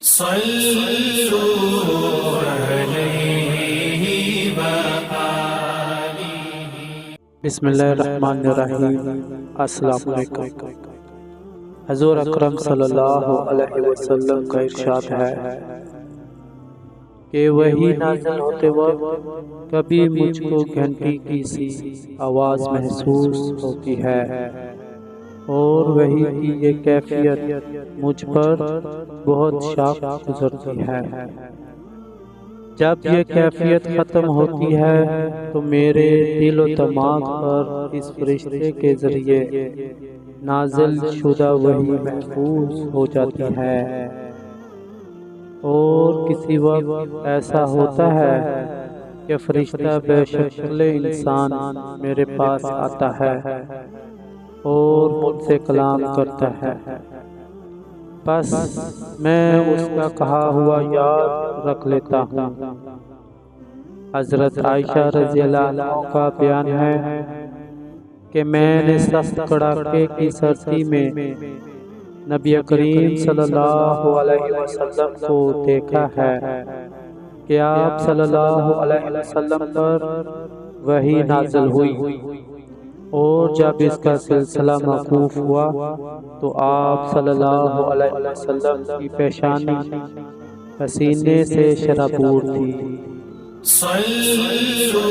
صلوا علیہ وآلہ۔ بسم اللہ الرحمن الرحیم۔ السلام علیکم۔ حضور اکرم صلی اللہ علیہ وسلم کا ارشاد ہے کہ وحی نازل ہوتے وقت کبھی مجھ کو گھنٹی کی سی آواز محسوس ہوتی ہے، اور وحی کی یہ کیفیت مجھ پر بہت شاق گزرتی ہے۔ جب یہ کیفیت ختم ہوتی ہے تو میرے دل و دماغ پر اس فرشتے کے ذریعے نازل شدہ وحی محفوظ ہو جاتی ہے، اور کسی وقت ایسا ہوتا ہے کہ فرشتہ بے شکل انسان میرے پاس آتا ہے اور مجھ سے کلام کرتا ہے، بس میں اس کا کہا ہوا یاد رکھ لیتا ہوں۔ حضرت عائشہ رضی اللہ عنہ کا بیان ہے کہ میں نے سخت کڑاکے کی سردی میں نبی کریم صلی اللہ علیہ وسلم کو دیکھا ہے کہ آپ صلی اللہ علیہ وسلم پر وحی نازل ہوئی، اور جب اس کا سلسلہ موقوف ہوا تو آپ صلی اللہ علیہ وسلم کی پیشانی پسینے سے شرابور تھی۔ صلوا